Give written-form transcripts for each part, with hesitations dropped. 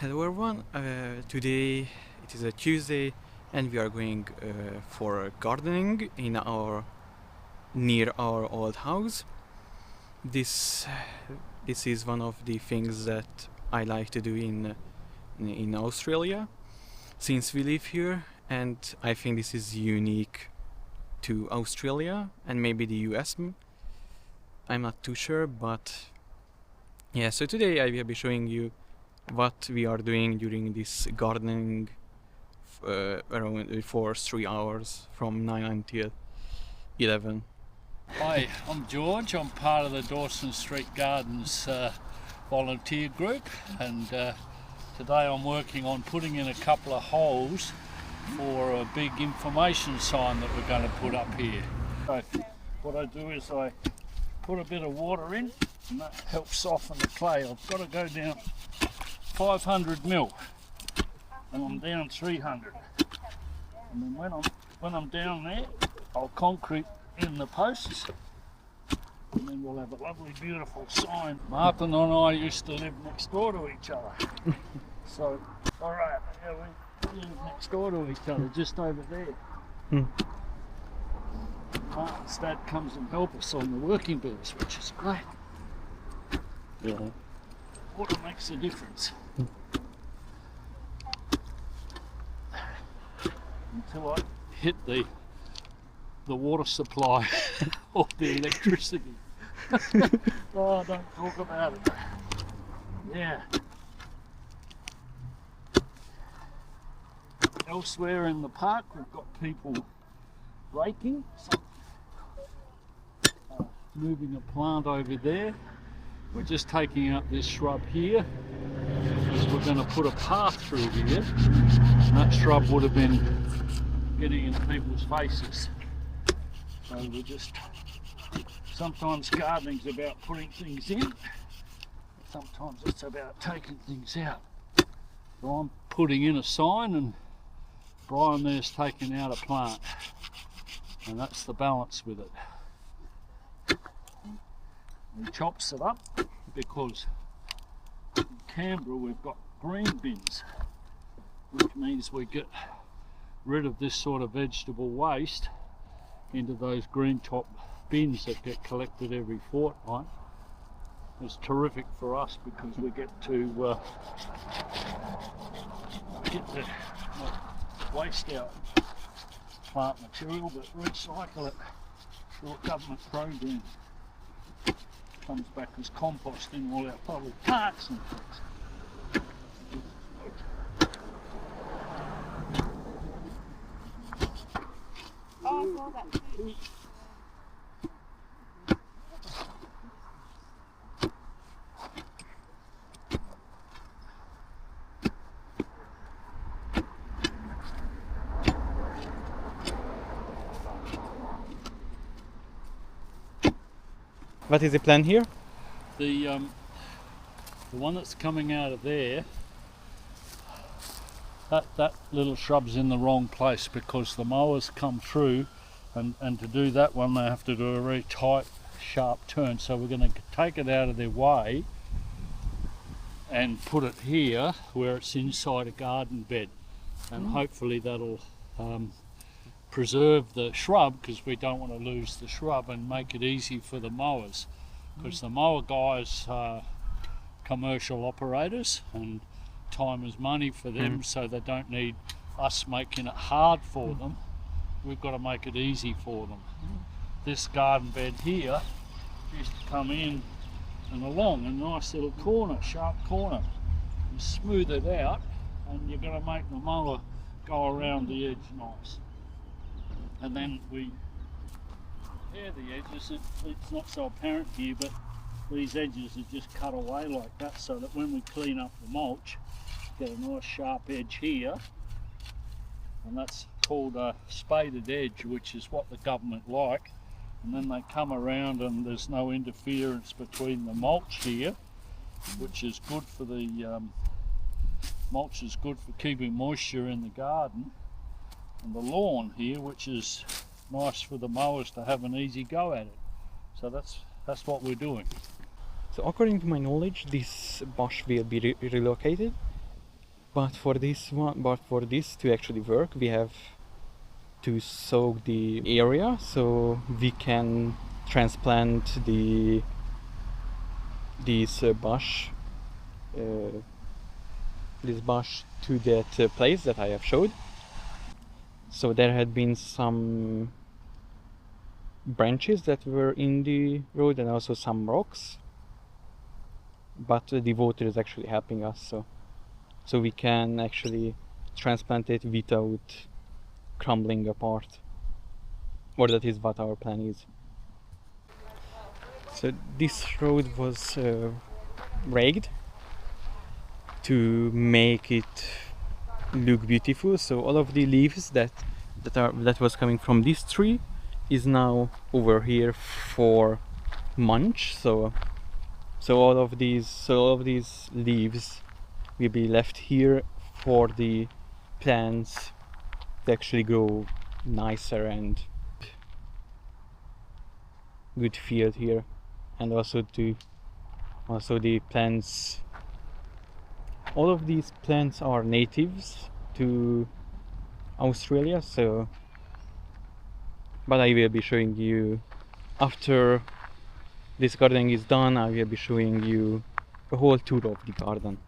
Hello everyone, today it is a Tuesday and we are going for gardening near our old house. This is one of the things that I like to do in Australia since we live here, and I think this is unique to Australia and maybe the US. I'm not too sure, but yeah, so today I will be showing you what we are doing during this gardening around for 3 hours from 9 until 11. Hi, I'm George. I'm part of the Dawson Street Gardens volunteer group, and today I'm working on putting in a couple of holes for a big information sign that we're going to put up here. So what I do is I put a bit of water in, and that helps soften the clay. I've got to go down 500 mil, and I'm down 300. And then when I'm down there, I'll concrete in the posts, and then we'll have a lovely, beautiful sign. Martin and I used to live next door to each other. So, all right, yeah, we live next door to each other, just over there. Martin's dad comes and helps us on the working bills, which is great. Yeah. Water makes a difference. Until I hit the water supply or the electricity. Oh, don't talk about it. Yeah. Elsewhere in the park, we've got people raking, moving a plant over there. We're just taking out this shrub here because we're going to put a path through here, and that shrub would have been getting in people's faces. So we're just, sometimes gardening's about putting things in, sometimes it's about taking things out. So I'm putting in a sign and Brian there's taking out a plant, and that's the balance with it. He chops it up because in Canberra we've got green bins, which means we get rid of this sort of vegetable waste into those green top bins that get collected every fortnight. It's terrific for us because we get to waste out plant material but recycle it through a government program. Comes back as compost in all our public parks and things. Oh, I saw that too. What is the plan here? The one that's coming out of there, that little shrub's in the wrong place because the mowers come through, and to do that one they have to do a very tight, sharp turn. So we're going to take it out of their way and put it here where it's inside a garden bed, and hopefully that'll preserve the shrub, because we don't want to lose the shrub, and make it easy for the mowers, because the mower guys are commercial operators and time is money for them, so they don't need us making it hard for them. We've got to make it easy for them. This garden bed here used to come in and along a nice little corner, sharp corner. You smooth it out and you're going to make the mower go around the edge nice. And then we repair the edges. It's not so apparent here, but these edges are just cut away like that, so that when we clean up the mulch, get a nice sharp edge here, and that's called a spaded edge, which is what the government like. And then they come around and there's no interference between the mulch here, which is good for the mulch is good for keeping moisture in the garden, and the lawn here, which is nice for the mowers to have an easy go at it. So that's what we're doing. So according to my knowledge, this bush will be relocated. But for this to actually work, we have to soak the area so we can transplant this bush to that place that I have showed. So there had been some branches that were in the road and also some rocks, but the water is actually helping us, so we can actually transplant it without crumbling apart, or that is what our plan is. So this road was raked to make it look beautiful. So all of the leaves that was coming from this tree is now over here for munch. So all of these leaves will be left here for the plants to actually grow nicer and good field here, and also the plants. All of these plants are natives to Australia, so but I will be showing you after this gardening is done. I will be showing you a whole tour of the garden.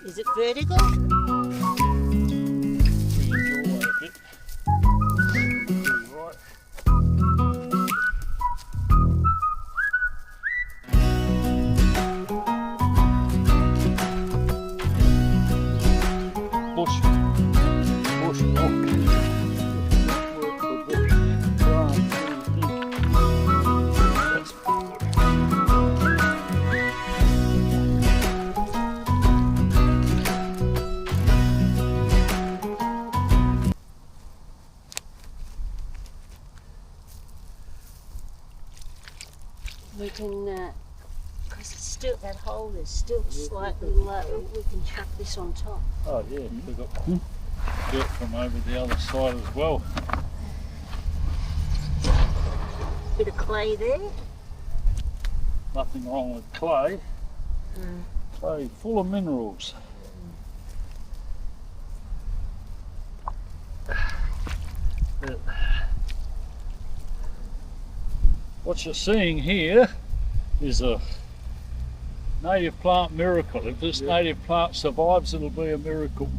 Is it vertical? We can, because it's still, that hole is still slightly low, we can chuck this on top. Oh yeah, we've got dirt from over the other side as well. Bit of clay there. Nothing wrong with clay. Clay full of minerals. What you're seeing here is a native plant miracle. If this native plant survives, it'll be a miracle.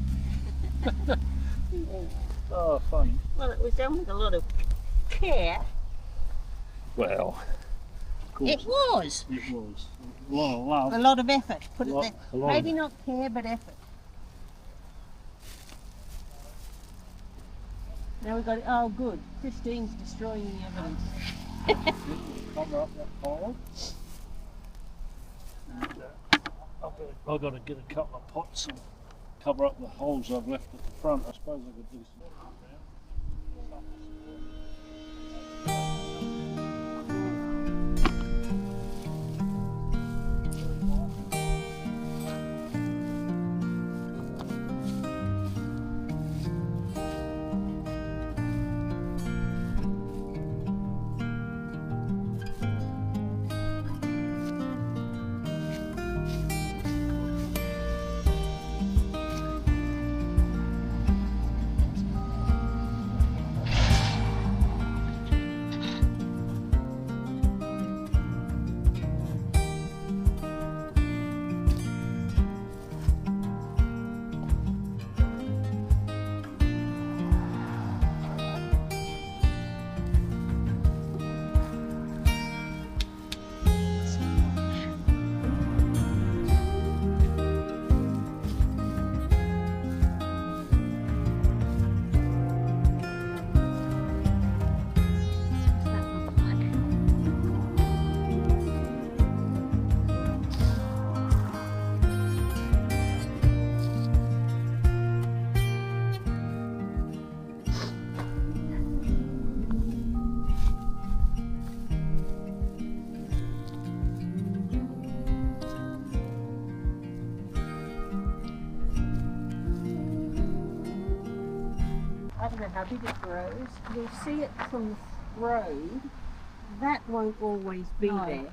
Oh, funny. Well, it was done with a lot of care. Well, of course, It was. it was a lot of love. A lot of effort. Put it Lot- there. a lot Maybe of- not care, but effort. Now we've got, oh good, Christine's destroying the evidence. Cover up that hole. And, I've got to get a couple of pots and cover up the holes I've left at the front. I suppose I could do some. I don't know how big it grows. You'll see it from the road. That won't always be there.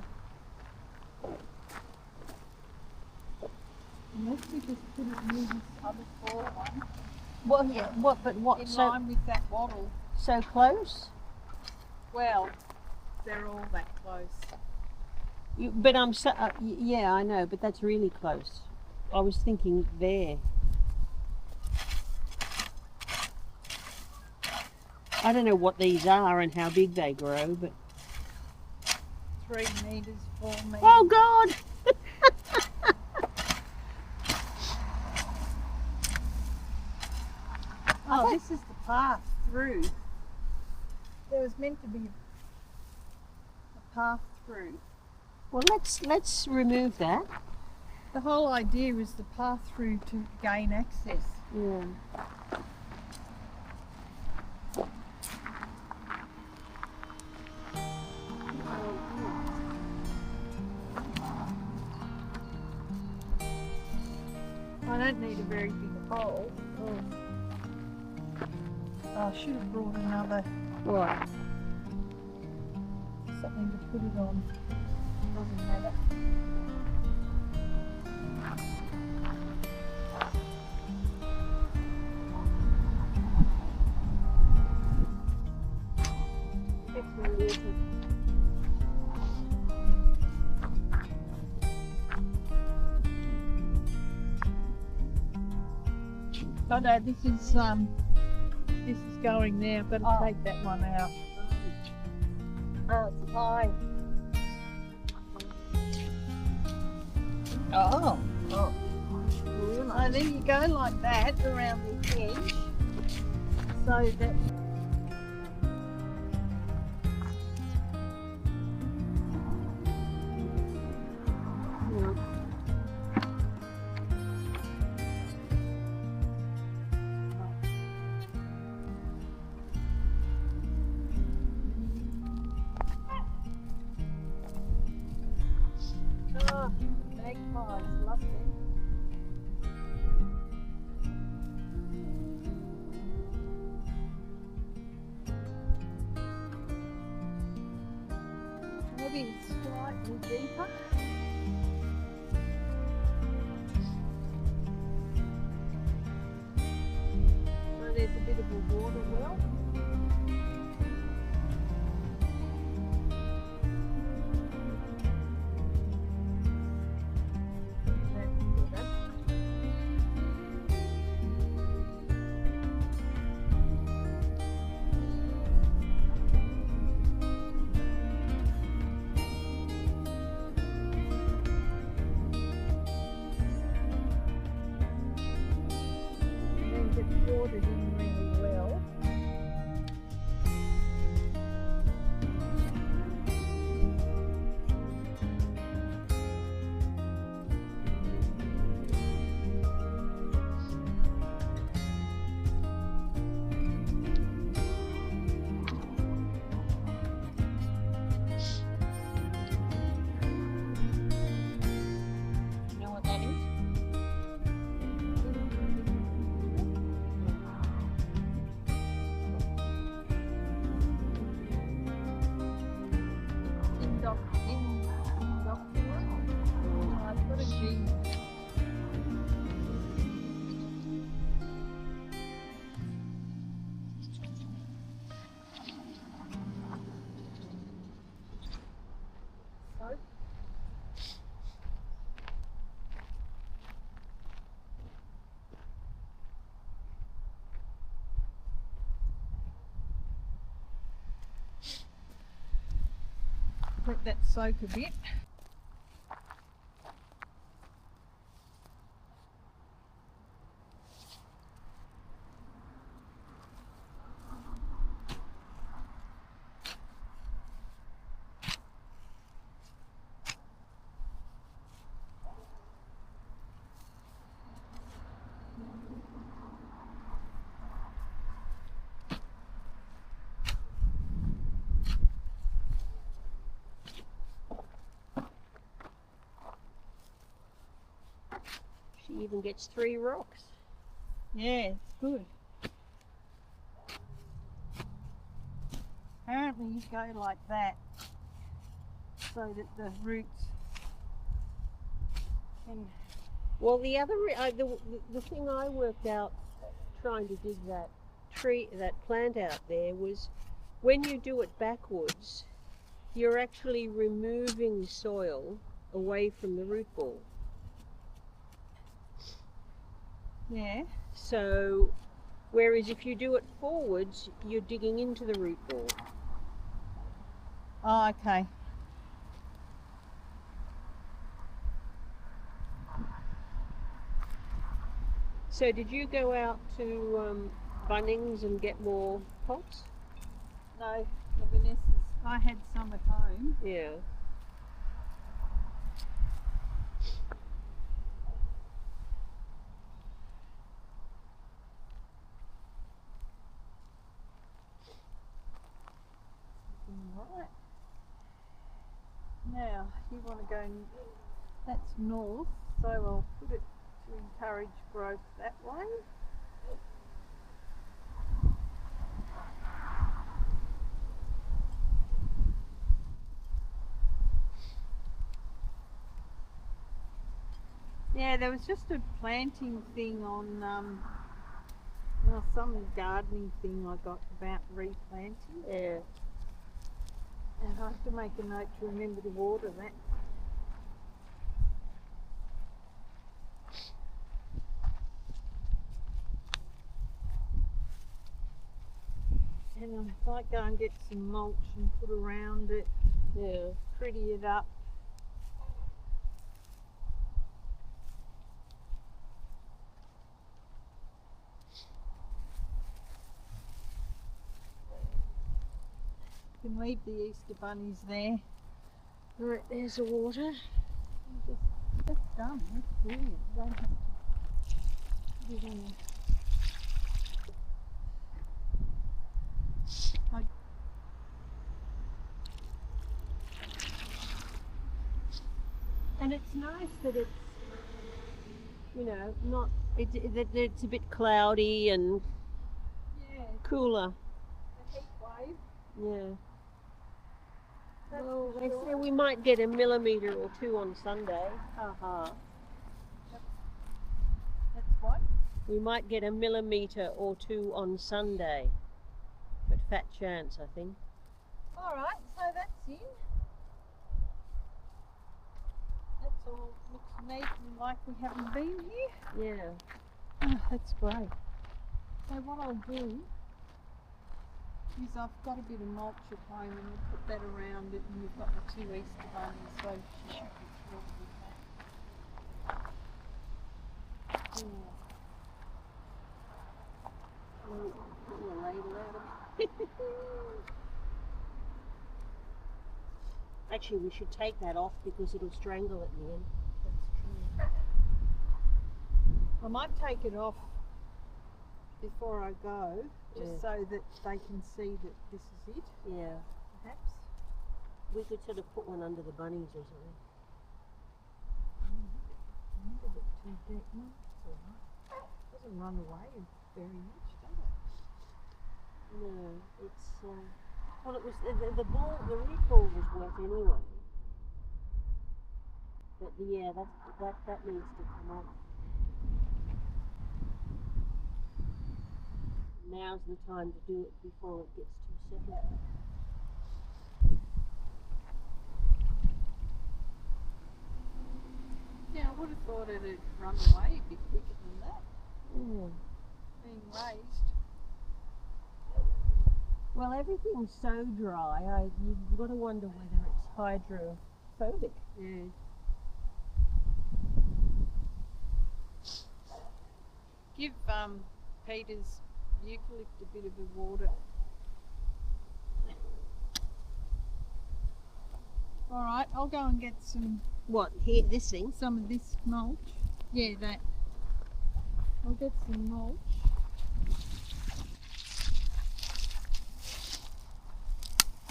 Unless we just put it in this other floor one. Well, yeah. What? But what? In So line with that wattle. so close? Well, they're all that close. But I'm so yeah, I know. But that's really close. I was thinking there. I don't know what these are and how big they grow, but 3 metres, 4 metres. oh God! Oh, this is the path through. There was meant to be a path through. Well, let's remove that. The whole idea was the path through to gain access. Yeah. I don't need a very big hole. I should have brought another What? something to put it on. Doesn't matter. Oh no, this is going there. I've got to take that one out. Oh, it's high. Oh. Oh. So there you go, like that around the edge. So that oh, magpies, love them. Maybe slightly deeper. So there's a bit of a water well. That's better. And then get watered in really well. You know what that is? I've got a G. So let that soak a bit. She even gets 3 rocks. Yeah, it's good. apparently go like that so that the roots can. Well, the thing I worked out trying to dig that plant out there was when you do it backwards, you're actually removing soil away from the root ball. Yeah. So, whereas if you do it forwards, you're digging into the root ball. Oh, okay. So did you go out to Bunnings and get more pots? No, the Vanessa's. I had some at home. Yeah. Right. Now you want to go. That's north, so I'll put it to encourage growth that way. Yeah, there was just a planting thing on some gardening thing I got about replanting. Yeah. And I have to make a note to remember to water that. And I might go and get some mulch and put around it, Yeah. pretty it up. You can leave the Easter bunnies there. Right, there's the water. That's done. That's brilliant. You don't have to put it on. And it's nice that it's, not, that it's a bit cloudy and Yeah, cooler. the heat wave. Yeah. That's Well, for they sure. say we might get a millimetre or two on Sunday. Uh-huh. That's what? We might get a millimetre or two on Sunday. But fat chance, I think. Alright, so that's in. That's all looks neat and like we haven't been here. Yeah. Oh, that's great. So what I'll do is I've got a bit of mulch at home and we'll put that around it, and we've got the 2 Easter bunnies, so she should be thrilled with that. Yeah. Put the ladle out of it. Actually, we should take that off because it'll strangle at the end. That's true. I might take it off before I go, just so that they can see that this is it, Yeah. perhaps. We could sort of put one under the bunnies or something. Not a bit too deep, no, it's alright. Doesn't run away very much, does it? No, it's well, it was the ball. The root ball was wet anyway. But yeah, that needs to come off. Now's the time to do it before it gets too settled. Yeah, I would have thought it'd run away a bit quicker than that, being raised. Well, everything's so dry. You've got to wonder whether it's hydrophobic. Yeah. Give Peter's eucalypt a bit of a water. Alright, I'll go and get some What? Here, this thing? of this mulch. Yeah, that. I'll get some mulch.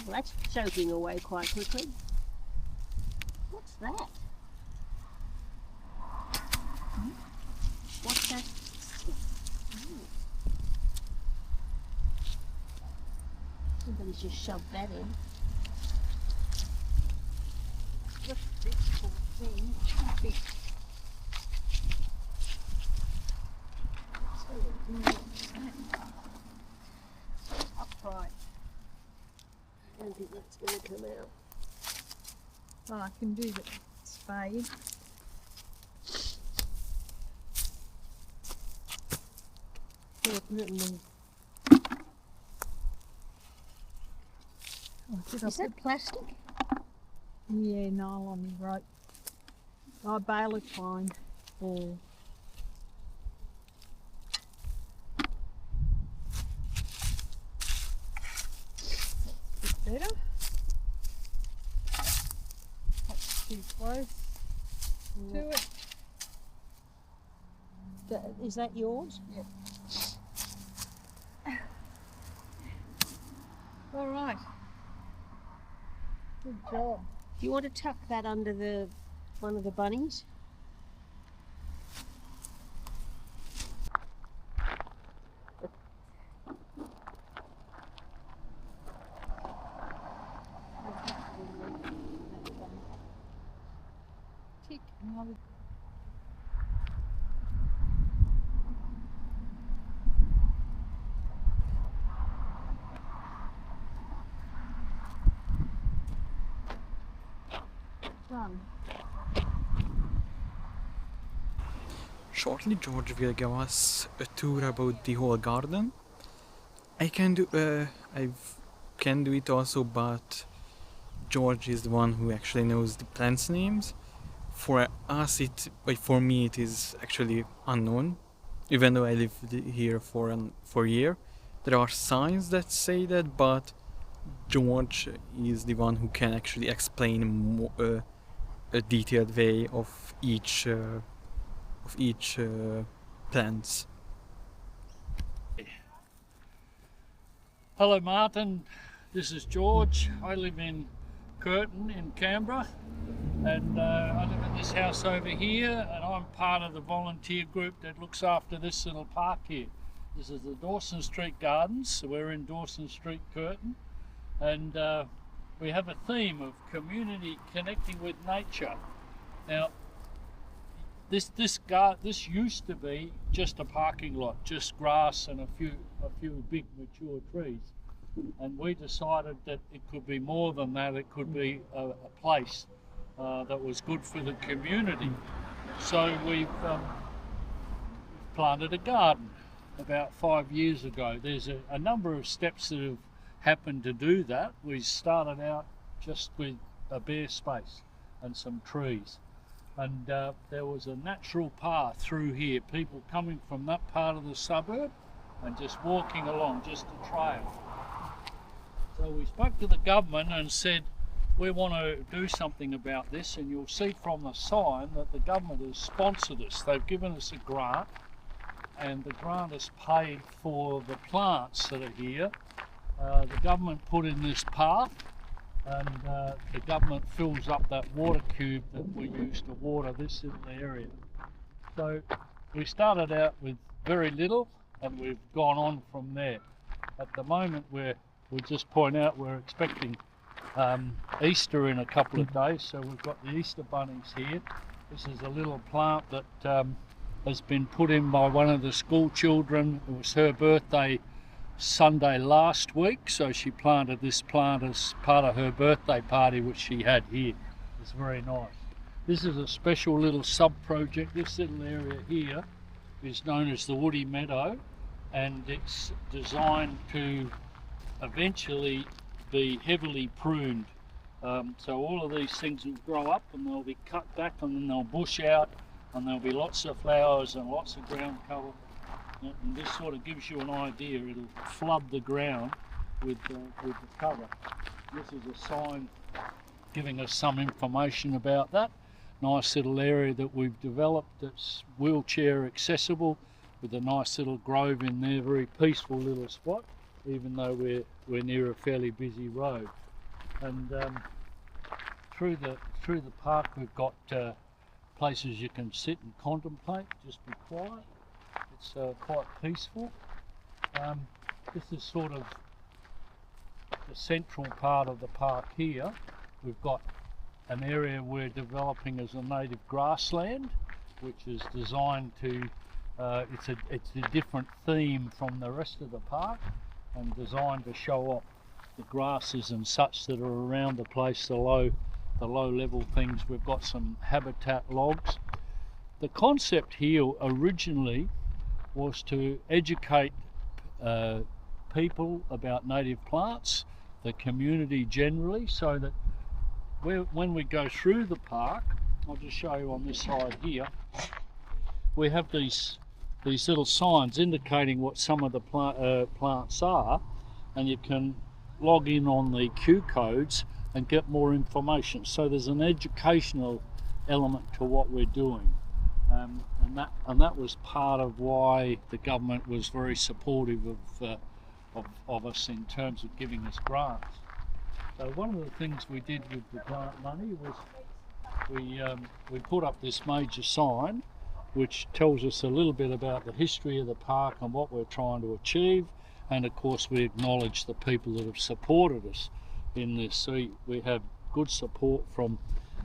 Well, that's soaking away quite quickly. What's that? What's that? Somebody's just shoved that in. Just this poor thing. It should be. Upright. I don't think that's going to come out. Oh, I can do the spade. Yeah, put it in the... Oh, did I Is that plastic? Yeah, nylon rope. Oh, baler twine. Oh. That's a bit better. That's too close to it. Is that yours? Yep. All right. Good job. Do you want to tuck that under the one of the bunnies? Tick another. Done. Shortly, George will give us a tour about the whole garden. I can do it also, but George is the one who actually knows the plants names. For us, for me, it is actually unknown. Even though I lived here for a year, there are signs that say that, but George is the one who can actually explain a detailed way of each plants. Hello Martin, this is George. I live in Curtin in Canberra, and I live in this house over here, and I'm part of the volunteer group that looks after this little park here. This is the Dawson Street Gardens, so we're in Dawson Street, Curtin, and we have a theme of community connecting with nature. Now, this used to be just a parking lot, just grass and a few big mature trees, and we decided that it could be more than that. It could be a place that was good for the community. So we've planted a garden about 5 years ago. There's a number of steps that have happened to do that. We started out just with a bare space and some trees. And there was a natural path through here, people coming from that part of the suburb and just walking along, just a trail. So we spoke to the government and said, we want to do something about this, and you'll see from the sign that the government has sponsored us. They've given us a grant, and the grant has paid for the plants that are here. The government put in this path, and the government fills up that water cube that we use to water this little area. So we started out with very little, and we've gone on from there. At the moment, we just point out we're expecting Easter in a couple of days, so we've got the Easter bunnies here. This is a little plant that has been put in by one of the school children. It was her birthday Sunday last week, so she planted this plant as part of her birthday party, which she had here. It's very nice. This is a special little sub-project. This little area here is known as the Woody Meadow, and it's designed to eventually be heavily pruned. So all of these things will grow up and they'll be cut back, and then they'll bush out, and there'll be lots of flowers and lots of ground cover. And this sort of gives you an idea. It'll flood the ground with the cover. This is a sign giving us some information about that. Nice little area that we've developed that's wheelchair accessible, with a nice little grove in there, very peaceful little spot, even though we're near a fairly busy road. And through the park we've got places you can sit and contemplate, just be quiet. It's quite peaceful. This is sort of the central part of the park here, we've got an area we're developing as a native grassland, which is designed to, it's a different theme from the rest of the park and designed to show off the grasses and such that are around the place, the low level things. We've got some habitat logs. The concept here originally was to educate people about native plants, the community generally, so that when we go through the park, I'll just show you on this side here, we have these little signs indicating what some of the plants are, and you can log in on the Q codes and get more information. So there's an educational element to what we're doing, and that was part of why the government was very supportive of us in terms of giving us grants. So one of the things we did with the grant money was we put up this major sign which tells us a little bit about the history of the park and what we're trying to achieve, and of course we acknowledge the people that have supported us in this. So we have good support from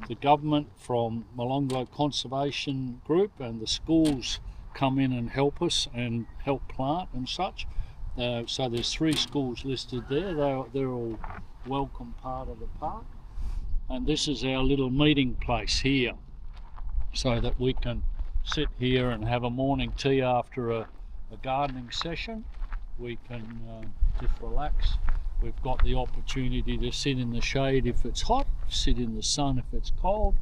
the government, from Molongo Conservation Group, and the schools come in and help us and help plant and such. So there's 3 schools listed there. They're all welcome part of the park, and this is our little meeting place here, so that we can sit here and have a morning tea after a gardening session. We can just relax. We've got the opportunity to sit in the shade if it's hot, sit in the sun if it's cold.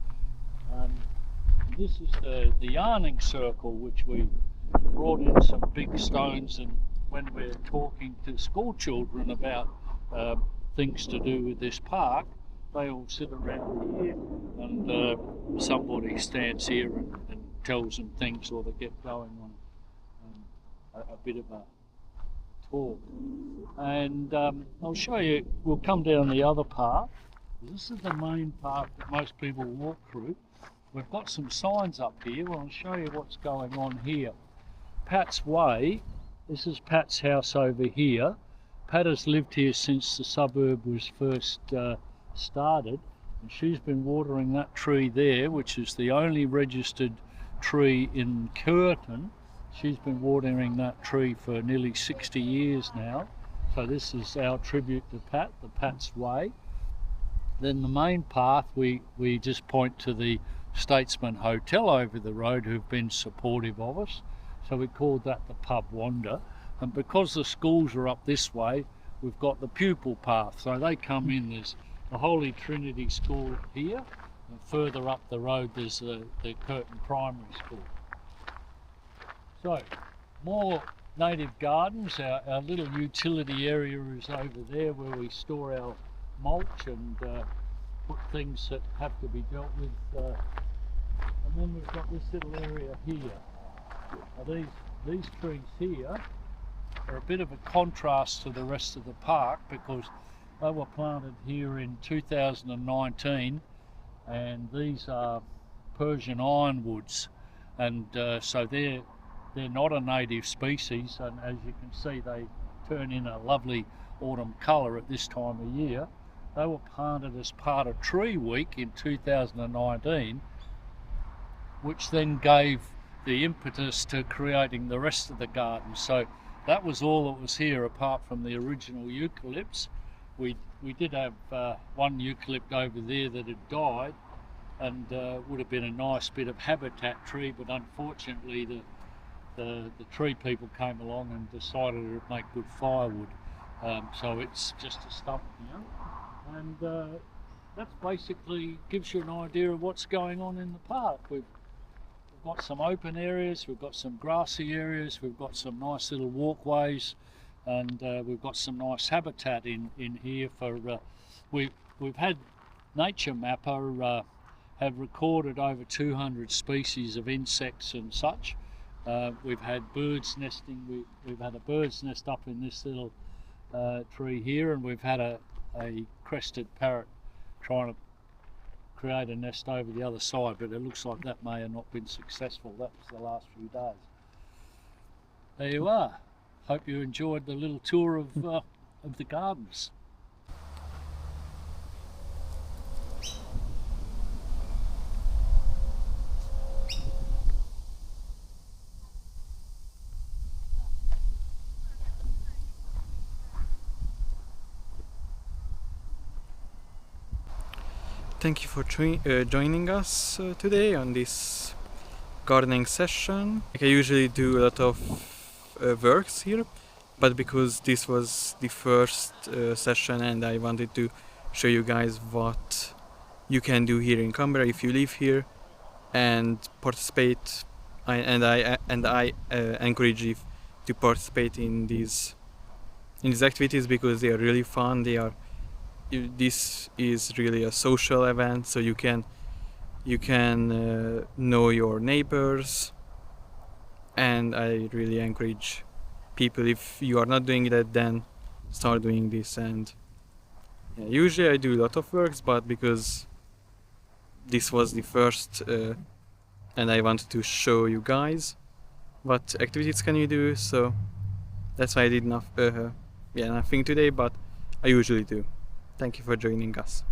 This is the yarning circle, which we brought in some big stones, and when we're talking to school children about things to do with this park, they all sit around here, and somebody stands here and tells them things, or they get going on a bit of a talk. And I'll show you, we'll come down the other path. This is the main path that most people walk through. We've got some signs up here. Well, I'll show you what's going on here. Pat's Way, this is Pat's house over here. Pat has lived here since the suburb was first started, and she's been watering that tree there, which is the only registered tree in Curtin. She's been watering that tree for nearly 60 years now. So this is our tribute to Pat, the Pat's Way. Then the main path, we just point to the Statesman Hotel over the road, who've been supportive of us. So we called that the Pub Wander. And because the schools are up this way, we've got the pupil path. So they come in, there's the Holy Trinity School here, and further up the road there's the Curtin Primary School. So, more native gardens. Our little utility area is over there where we store our mulch and put things that have to be dealt with. And then we've got this little area here. Now these trees here are a bit of a contrast to the rest of the park, because they were planted here in 2019, and these are Persian ironwoods, and so they're not a native species, and as you can see they turn in a lovely autumn colour at this time of year. They were planted as part of Tree Week in 2019, which then gave the impetus to creating the rest of the garden. So that was all that was here apart from the original eucalypts. We did have one eucalypt over there that had died, and would have been a nice bit of habitat tree, but unfortunately the tree people came along and decided it would make good firewood. So it's just a stump now, and that's basically gives you an idea of what's going on in the park. We've got some open areas, we've got some grassy areas, we've got some nice little walkways, and we've got some nice habitat in here for we've had Nature Mapper have recorded over 200 species of insects and such. We've had birds nesting. We've had a bird's nest up in this little tree here, and we've had a crested parrot trying to create a nest over the other side, but it looks like that may have not been successful. That was the last few days. There you are. Hope you enjoyed the little tour of the gardens. thank you for joining us today on this gardening session. Like I usually do a lot of works here, but because this was the first session and I wanted to show you guys what you can do here in Canberra if you live here and participate, I encourage you to participate in these activities because they are really fun. This is really a social event, so you can know your neighbors, and I really encourage people, if you are not doing that, then start doing this. And yeah, usually I do a lot of works, but because this was the first and I wanted to show you guys what activities can you do, so that's why I did nothing today, but I usually do. Thank you for joining us.